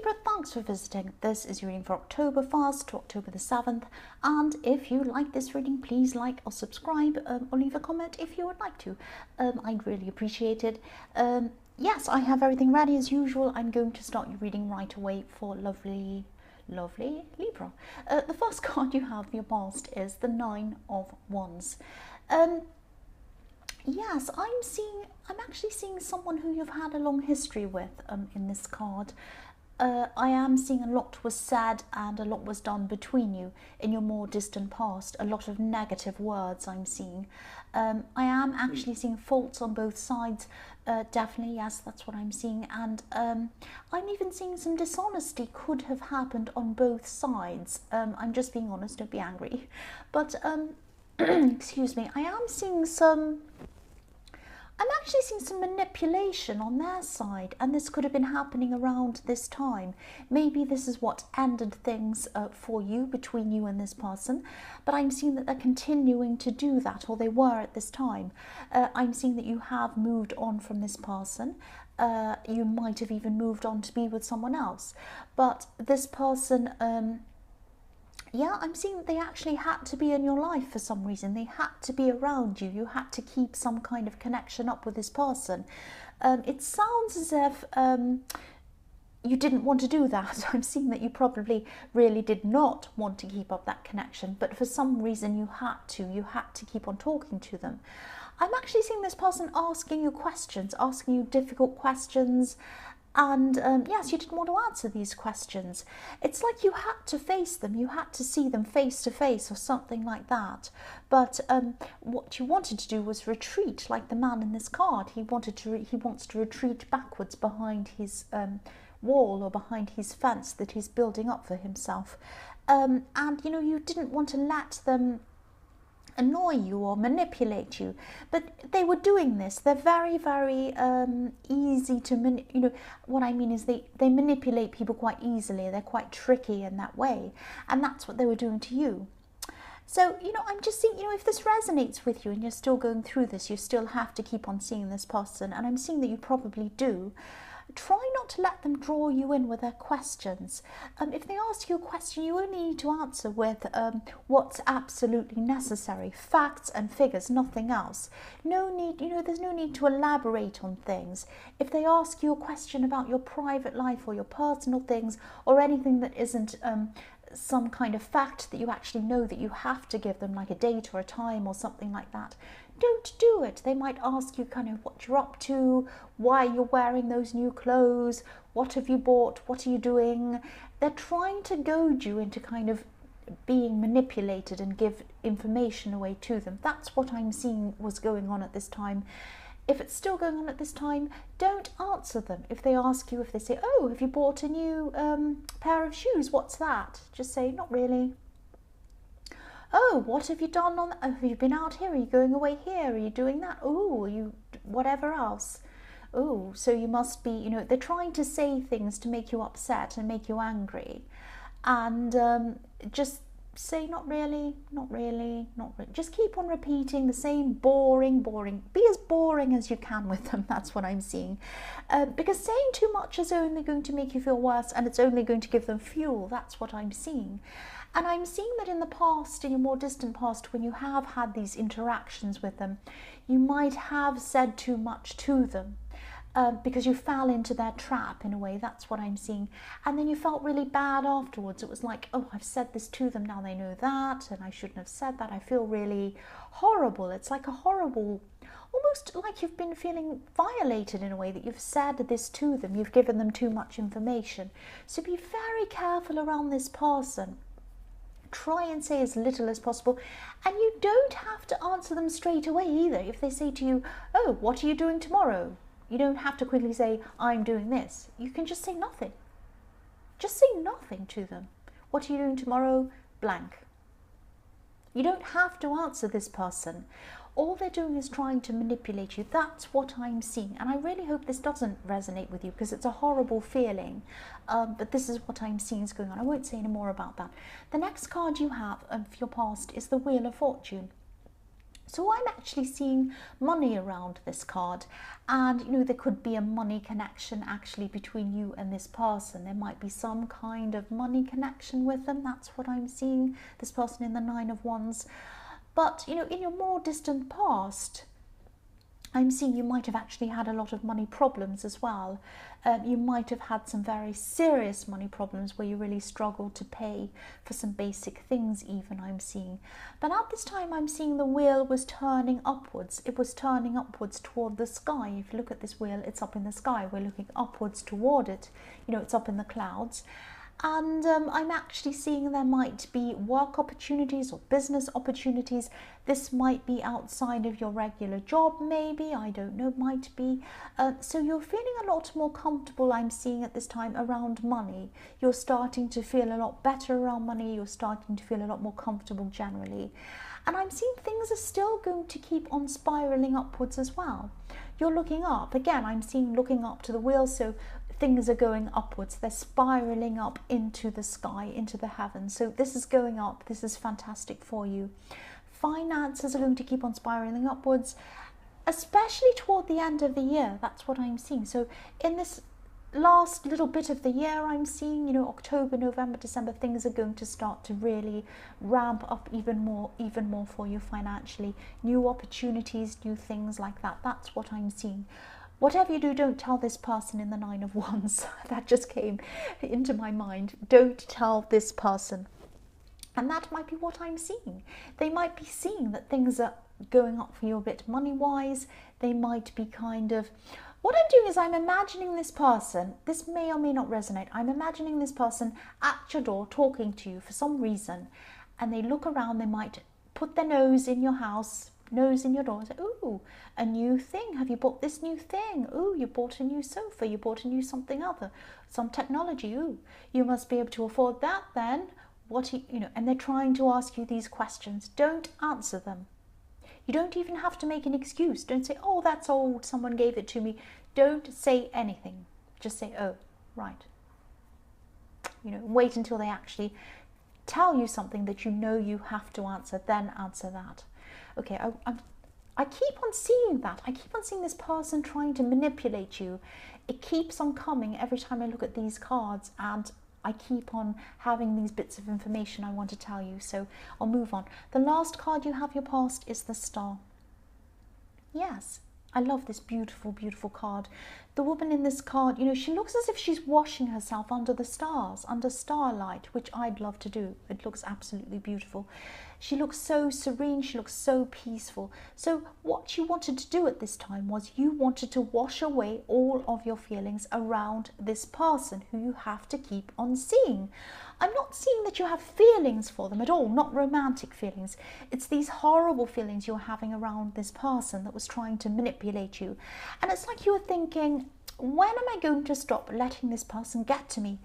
Libra, thanks for visiting. This is your reading for October 1st to October the 7th. And if you like this reading, please like or subscribe or leave a comment if you would like to. I'd really appreciate it. Yes, I have everything ready as usual. I'm going to start your reading right away for lovely Libra. The first card you have for your past is the Nine of Wands. Yes, I'm actually seeing someone who you've had a long history with in this card. I am seeing a lot was said and a lot was done between you in your more distant past. A lot of negative words I'm seeing. I am actually seeing faults on both sides. Definitely, yes, that's what I'm seeing. And I'm even seeing some dishonesty could have happened on both sides. I'm just being honest, don't be angry. But, excuse me, I'm actually seeing some manipulation on their side, and this could have been happening around this time. Maybe this is what ended things for you, between you and this person, but I'm seeing that they're continuing to do that, or they were at this time. I'm seeing that you have moved on from this person. You might have even moved on to be with someone else, but this person... yeah, I'm seeing that they actually had to be in your life for some reason. They had to be around you. You had to keep some kind of connection up with this person. It sounds as if you didn't want to do that. I'm seeing that you probably really did not want to keep up that connection, but for some reason you had to. You had to keep on talking to them. I'm actually seeing this person asking you questions, asking you difficult questions. And yes, you didn't want to answer these questions. It's like you had to face them. You had to see them face to face or something like that. But what you wanted to do was retreat, like the man in this card. He wants to retreat backwards behind his wall or behind his fence that he's building up for himself. And, you know, you didn't want to let them annoy you or manipulate you, but they were doing this. They're very, very easy to you know what I mean is they manipulate people quite easily. They're quite tricky in that way, and that's what they were doing to you. So, you know, I'm just seeing, you know, if this resonates with you and you're still going through this, you still have to keep on seeing this person, and I'm seeing that you probably do. Try not to let them draw you in with their questions. If they ask you a question, you only need to answer with what's absolutely necessary, facts and figures, nothing else. No need, you know, there's no need to elaborate on things. If they ask you a question about your private life or your personal things or anything that isn't some kind of fact that you actually know that you have to give them, like a date or a time or something like that, don't do it. They might ask you kind of what you're up to, why you're wearing those new clothes, what have you bought, what are you doing. They're trying to goad you into kind of being manipulated and give information away to them. That's what I'm seeing was going on at this time. If it's still going on at this time, don't answer them. If they ask you, if they say, oh, have you bought a new pair of shoes? What's that? Just say, not really. Oh, what have you done on? Have you been out here? Are you going away here? Are you doing that? Oh, are you whatever else? Oh, so you must be, you know, they're trying to say things to make you upset and make you angry. And just say, not really, not really, not really. Just keep on repeating the same boring. Be as boring as you can with them. That's what I'm seeing. Because saying too much is only going to make you feel worse, and it's only going to give them fuel. That's what I'm seeing. And I'm seeing that in the past, in your more distant past, when you have had these interactions with them, you might have said too much to them because you fell into their trap in a way. That's what I'm seeing. And then you felt really bad afterwards. It was like, oh, I've said this to them, now they know that, and I shouldn't have said that. I feel really horrible. It's like a horrible, almost like you've been feeling violated in a way, that you've said this to them. You've given them too much information. So be very careful around this person. Try and say as little as possible, and you don't have to answer them straight away either. If they say to you, oh, what are you doing tomorrow? You don't have to quickly say, I'm doing this. You can just say nothing. Just say nothing to them. What are you doing tomorrow? Blank. You don't have to answer this person. All they're doing is trying to manipulate you. That's what I'm seeing. And I really hope this doesn't resonate with you, because it's a horrible feeling. But this is what I'm seeing is going on. I won't say any more about that. The next card you have for your past is the Wheel of Fortune. So I'm actually seeing money around this card, and you know, there could be a money connection actually between you and this person. There might be some kind of money connection with them. That's what I'm seeing, this person in the Nine of Wands. But you know, in your more distant past, I'm seeing you might have actually had a lot of money problems as well. You might have had some very serious money problems where you really struggled to pay for some basic things even, I'm seeing. But at this time I'm seeing the wheel was turning upwards. It was turning upwards toward the sky. If you look at this wheel, it's up in the sky. We're looking upwards toward it. You know, it's up in the clouds. And I'm actually seeing there might be work opportunities or business opportunities. This might be outside of your regular job, maybe, I don't know, might be. So you're feeling a lot more comfortable, I'm seeing at this time, around money. You're starting to feel a lot better around money. You're starting to feel a lot more comfortable generally. And I'm seeing things are still going to keep on spiraling upwards as well. You're looking up. Again, I'm seeing looking up to the wheel, so things are going upwards. They're spiraling up into the sky, into the heavens. So this is going up. This is fantastic for you. Finances are going to keep on spiraling upwards, especially toward the end of the year. That's what I'm seeing. So in this last little bit of the year, I'm seeing, you know, October, November, December, things are going to start to really ramp up even more for you financially. New opportunities, new things like that. That's what I'm seeing. Whatever you do, don't tell this person in the Nine of Wands. That just came into my mind. Don't tell this person. And that might be what I'm seeing. They might be seeing that things are going up for you a bit money-wise. They might be kind of... What I'm doing is I'm imagining this person, this may or may not resonate, I'm imagining this person at your door talking to you for some reason, and they look around, they might put their nose in your house, nose in your door and say, ooh, a new thing, have you bought this new thing? Ooh, you bought a new sofa, you bought a new something other, some technology, ooh, you must be able to afford that then. What, you know, and they're trying to ask you these questions. Don't answer them. You don't even have to make an excuse. Don't say, oh, that's old, someone gave it to me. Don't say anything. Just say, oh, right. You know, wait until they actually tell you something that you know you have to answer, then answer that. Okay, I keep on seeing that. I keep on seeing this person trying to manipulate you. It keeps on coming every time I look at these cards, and I keep on having these bits of information I want to tell you. So I'll move on. The last card you have your past is the Star. Yes, I love this beautiful, beautiful card. The woman in this card, you know, she looks as if she's washing herself under the stars, under starlight, which I'd love to do. It looks absolutely beautiful. She looks so serene, she looks so peaceful. So what you wanted to do at this time was you wanted to wash away all of your feelings around this person who you have to keep on seeing. I'm not seeing that you have feelings for them at all, not romantic feelings. It's these horrible feelings you're having around this person that was trying to manipulate you. And it's like you were thinking, when am I going to stop letting this person get to me?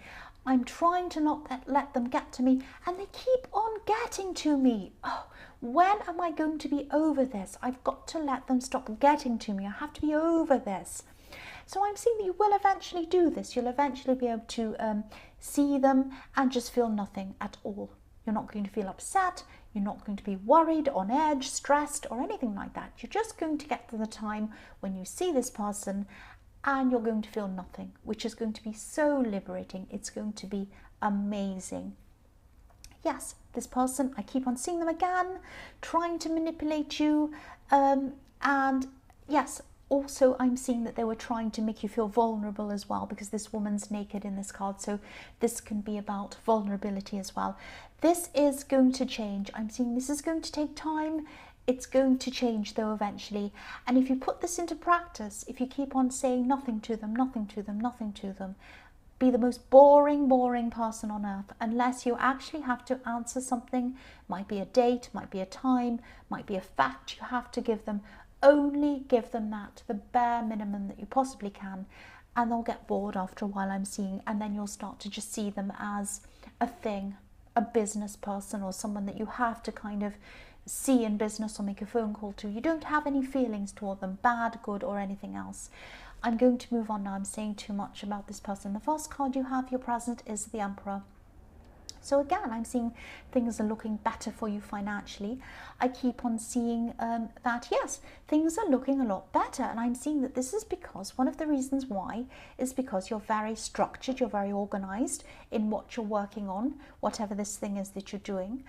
I'm trying to not let them get to me, and they keep on getting to me. Oh, when am I going to be over this? I've got to let them stop getting to me. I have to be over this. So I'm seeing that you will eventually do this. You'll eventually be able to see them and just feel nothing at all. You're not going to feel upset. You're not going to be worried, on edge, stressed, or anything like that. You're just going to get to the time when you see this person and you're going to feel nothing, which is going to be so liberating. It's going to be amazing. Yes, this person, I keep on seeing them again, trying to manipulate you. And yes, also I'm seeing that they were trying to make you feel vulnerable as well, because this woman's naked in this card. So this can be about vulnerability as well. This is going to change. I'm seeing this is going to take time. It's going to change though eventually. And if you put this into practice, if you keep on saying nothing to them, nothing to them, nothing to them, be the most boring, boring person on earth, unless you actually have to answer something. Might be a date, might be a time, might be a fact you have to give them. Only give them that, the bare minimum that you possibly can, and they'll get bored after a while, I'm seeing, and then you'll start to just see them as a thing, a business person, or someone that you have to kind of see in business or make a phone call to. You don't have any feelings toward them, bad, good, or anything else. I'm going to move on now. I'm saying too much about this person. The first card you have, your present, is the Emperor. So again, I'm seeing things are looking better for you financially. I keep on seeing that, yes, things are looking a lot better. And I'm seeing that this is because one of the reasons why is because you're very structured, you're very organized in what you're working on, whatever this thing is that you're doing.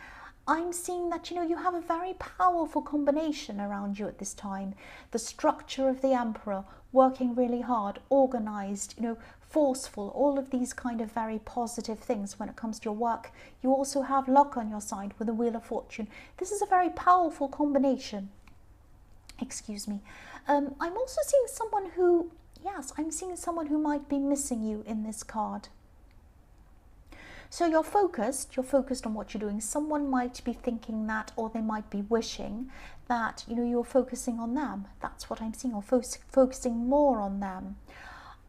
I'm seeing that, you have a very powerful combination around you at this time. The structure of the Emperor, working really hard, organized, forceful, all of these kind of very positive things when it comes to your work. You also have luck on your side with the Wheel of Fortune. This is a very powerful combination. Excuse me. I'm also seeing someone who, yes, I'm seeing someone who might be missing you in this card. So you're focused on what you're doing. Someone might be thinking that, or they might be wishing that, you're focusing on them. That's what I'm seeing, or focusing more on them.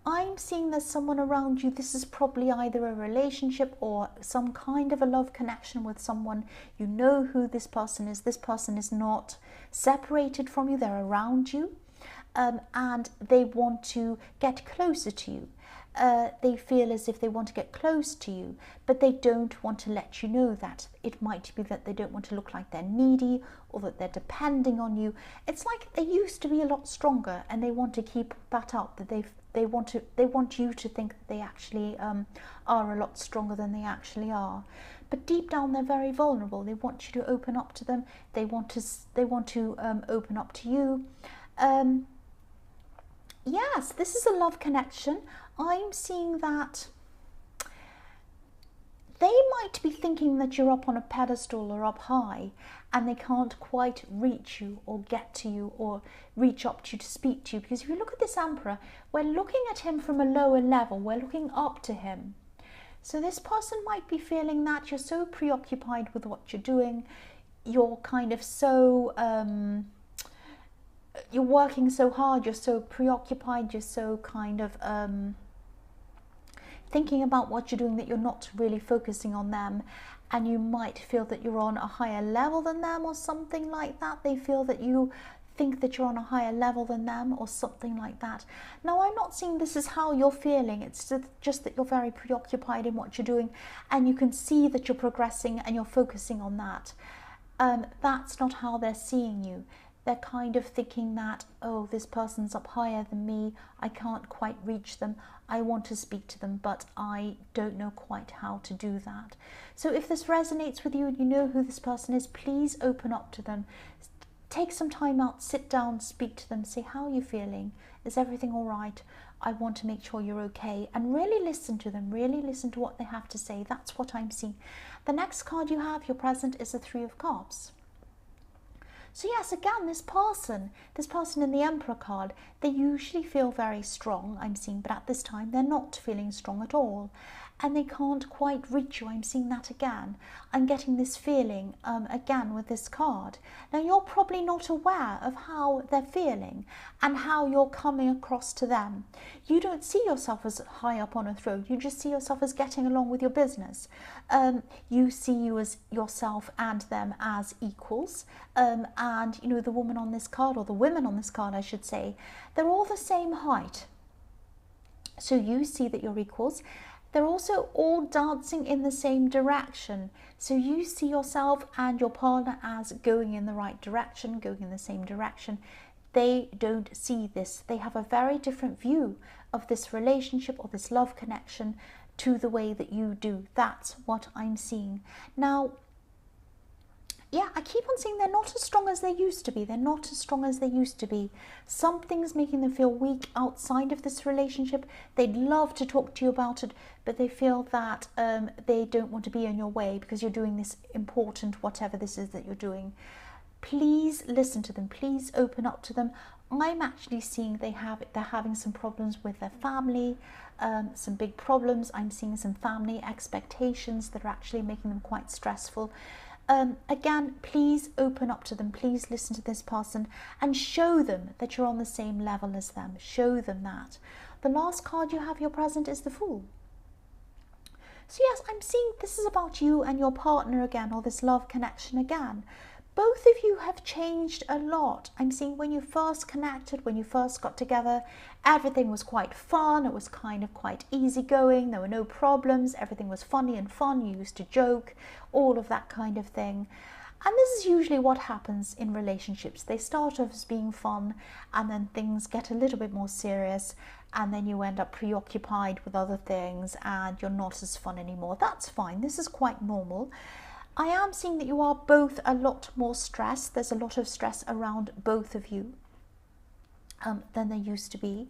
I'm seeing there's someone around you. This is probably either a relationship or some kind of a love connection with someone. You know who this person is. This person is not separated from you. They're around you, and they want to get closer to you. They feel as if they want to get close to you, but they don't want to let you know that. It might be that they don't want to look like they're needy or that they're depending on you. It's like they used to be a lot stronger, and they want to keep that up. That they want you to think that they actually are a lot stronger than they actually are. But deep down, they're very vulnerable. They want you to open up to them. They want to open up to you. Yes, this is a love connection. I'm seeing that they might be thinking that you're up on a pedestal or up high, and they can't quite reach you or get to you or reach up to you to speak to you. Because if you look at this Emperor, we're looking at him from a lower level. We're looking up to him. So this person might be feeling that you're so preoccupied with what you're doing. You're kind of so... you're working so hard, you're so preoccupied, you're so kind of thinking about what you're doing that you're not really focusing on them, and you might feel that you're on a higher level than them or something like that. They feel that you think that you're on a higher level than them or something like that. Now, I'm not saying this is how you're feeling. It's just that you're very preoccupied in what you're doing, and you can see that you're progressing and you're focusing on that. That's not how they're seeing you. They're kind of thinking that, oh, this person's up higher than me. I can't quite reach them. I want to speak to them, but I don't know quite how to do that. So if this resonates with you and you know who this person is, please open up to them. Take some time out, sit down, speak to them, say, how are you feeling? Is everything all right? I want to make sure you're okay. And really listen to them, really listen to what they have to say. That's what I'm seeing. The next card you have, your present, is the Three of Cups. So yes, again, this person in the Emperor card, they usually feel very strong, I'm seeing, but at this time they're not feeling strong at all. And they can't quite reach you. I'm seeing that again. I'm getting this feeling again with this card. Now, you're probably not aware of how they're feeling and how you're coming across to them. You don't see yourself as high up on a throne. You just see yourself as getting along with your business. You see you as yourself and them as equals. And, the woman on this card, or the women on this card, I should say, they're all the same height. So you see that you're equals. They're also all dancing in the same direction. So you see yourself and your partner as going in the right direction, going in the same direction. They don't see this. They have a very different view of this relationship or this love connection to the way that you do. That's what I'm seeing. Now, yeah, I keep on saying they're not as strong as they used to be. They're not as strong as they used to be. Something's making them feel weak outside of this relationship. They'd love to talk to you about it, but they feel that they don't want to be in your way because you're doing this important, whatever this is that you're doing. Please listen to them. Please open up to them. I'm actually seeing they're having some problems with their family, some big problems. I'm seeing some family expectations that are actually making them quite stressful. Again, please open up to them. Please listen to this person and show them that you're on the same level as them. Show them that. The last card you have, your present, is the Fool. So yes, I'm seeing this is about you and your partner again, or this love connection again. both of you have changed a lot. I'm seeing when you first connected, when you first got together, everything was quite fun. It was kind of quite easygoing. There were no problems. Everything was funny and fun. You used to joke, all of that kind of thing. And this is usually what happens in relationships. They start off as being fun, and then things get a little bit more serious, and then you end up preoccupied with other things and you're not as fun anymore. That's fine. This is quite normal. I am seeing that you are both a lot more stressed. There's a lot of stress around both of you than there used to be.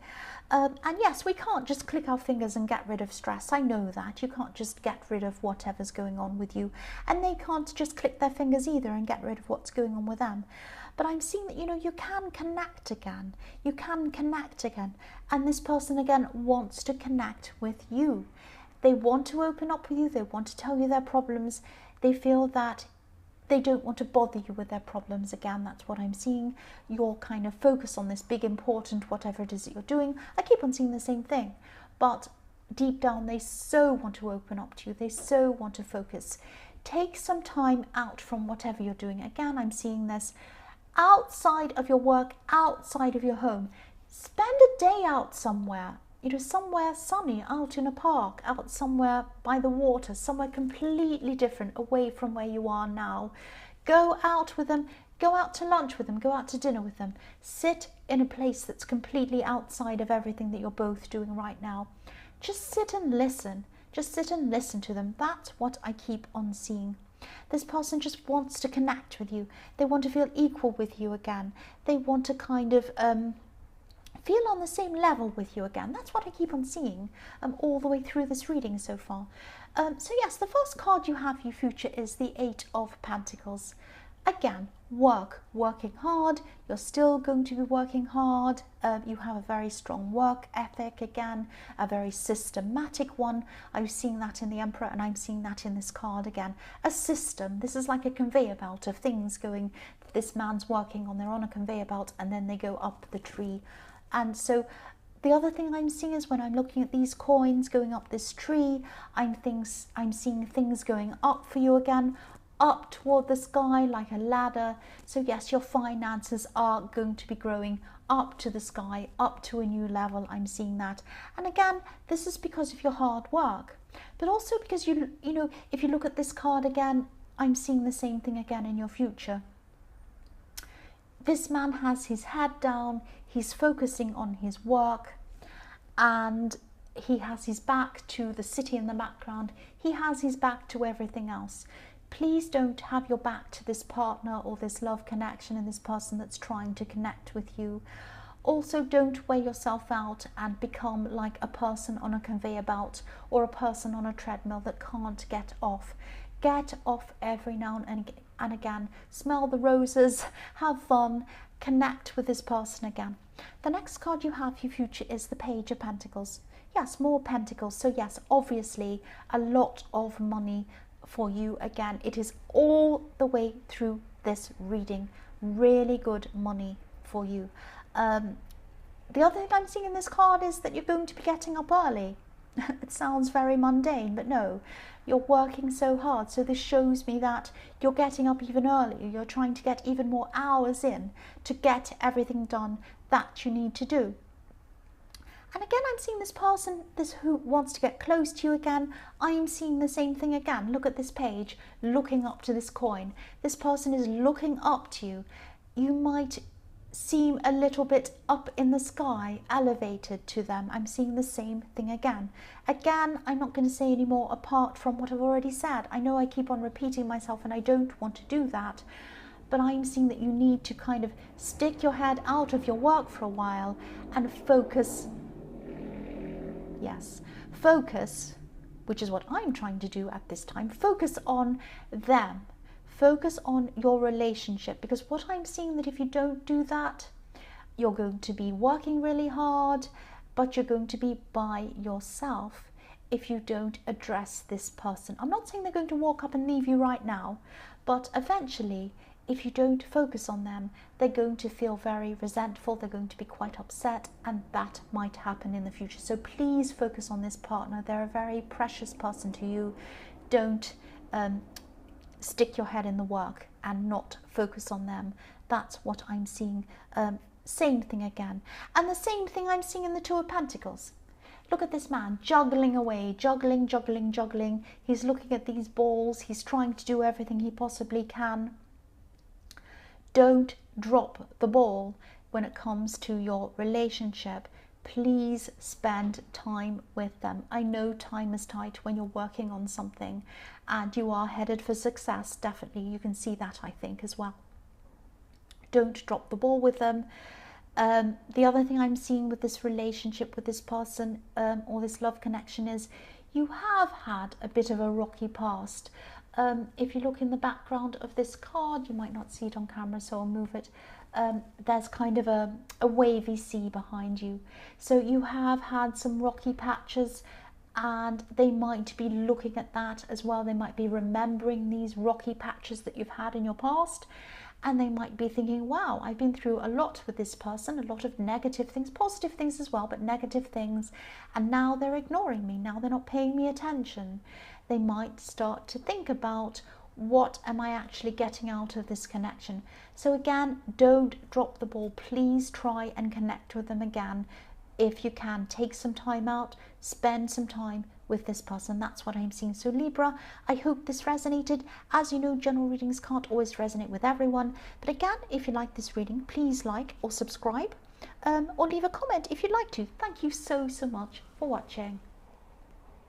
And yes, we can't just click our fingers and get rid of stress. I know that. You can't just get rid of whatever's going on with you. And they can't just click their fingers either and get rid of what's going on with them. But I'm seeing that, you can connect again. You can connect again. And this person, again, wants to connect with you. They want to open up with you. They want to tell you their problems. They feel that they don't want to bother you with their problems. Again, that's what I'm seeing. You're kind of focused on this big, important, whatever it is that you're doing. I keep on seeing the same thing. But deep down, they so want to open up to you. They so want to focus. Take some time out from whatever you're doing. Again, I'm seeing this outside of your work, outside of your home. Spend a day out somewhere. Somewhere sunny, out in a park, out somewhere by the water, somewhere completely different, away from where you are now. Go out with them, go out to lunch with them, go out to dinner with them. Sit in a place that's completely outside of everything that you're both doing right now. Just sit and listen. Just sit and listen to them. That's what I keep on seeing. This person just wants to connect with you. They want to feel equal with you again. They want to kind of feel on the same level with you again. That's what I keep on seeing all the way through this reading so far. So yes, the first card you have for your future is the Eight of Pentacles. Again, working hard. You're still going to be working hard. You have a very strong work ethic again, a very systematic one. I'm seeing that in the Emperor, and I'm seeing that in this card again. A system. This is like a conveyor belt of things going. This man's working on. They're on a conveyor belt, and then they go up the tree. And so the other thing I'm seeing is when I'm looking at these coins going up this tree, I'm seeing things going up for you again, up toward the sky like a ladder. So yes, your finances are going to be growing up to the sky, up to a new level. I'm seeing that. And again, this is because of your hard work, but also because you know, if you look at this card again, I'm seeing the same thing again in your future. This man has his head down, he's focusing on his work, and he has his back to the city in the background. He has his back to everything else. Please don't have your back to this partner or this love connection and this person that's trying to connect with you. Also, don't wear yourself out and become like a person on a conveyor belt or a person on a treadmill that can't get off. Get off every now and again. Smell the roses, have fun, connect with this person again. The next card you have for your future is the Page of Pentacles. Yes, more pentacles. So yes, obviously a lot of money for you again. It is all the way through this reading. Really good money for you. The other thing I'm seeing in this card is that you're going to be getting up early. It sounds very mundane, but no, you're working so hard. So this shows me that you're getting up even earlier. You're trying to get even more hours in to get everything done that you need to do. And again, I'm seeing this person, this who wants to get close to you again. I'm seeing the same thing again. Look at this page, looking up to this coin. This person is looking up to you. You might seem a little bit up in the sky, elevated to them. I'm seeing the same thing again. Again, I'm not going to say any more apart from what I've already said. I know I keep on repeating myself and I don't want to do that, but I'm seeing that you need to kind of stick your head out of your work for a while and focus. Yes, focus, which is what I'm trying to do at this time. Focus on them. Focus on your relationship, because what I'm seeing that if you don't do that, you're going to be working really hard, but you're going to be by yourself if you don't address this person. I'm not saying they're going to walk up and leave you right now, but eventually, if you don't focus on them, they're going to feel very resentful, they're going to be quite upset, and that might happen in the future. So please focus on this partner. They're a very precious person to you. Don't stick your head in the work and not focus on them. That's what I'm seeing. Same thing again. And the same thing I'm seeing in the Two of Pentacles. Look at this man juggling away, juggling, juggling, juggling. He's looking at these balls. He's trying to do everything he possibly can. Don't drop the ball when it comes to your relationship. Please spend time with them. I know time is tight when you're working on something and you are headed for success. Definitely, you can see that, I think, as well. Don't drop the ball with them. The other thing I'm seeing with this relationship with this person or this love connection is you have had a bit of a rocky past. If you look in the background of this card, you might not see it on camera, so I'll move it. There's kind of a wavy sea behind you. So you have had some rocky patches, and they might be looking at that as well. They might be remembering these rocky patches that you've had in your past, and they might be thinking, wow, I've been through a lot with this person, a lot of negative things, positive things as well, but negative things, and now they're ignoring me. Now they're not paying me attention. They might start to think about, what am I actually getting out of this connection? So again, don't drop the ball. Please try and connect with them again. If you can, take some time out, spend some time with this person. That's what I'm seeing. So Libra, I hope this resonated. As you know, general readings can't always resonate with everyone. But again, if you like this reading, please like or subscribe, or leave a comment if you'd like to. Thank you so much for watching.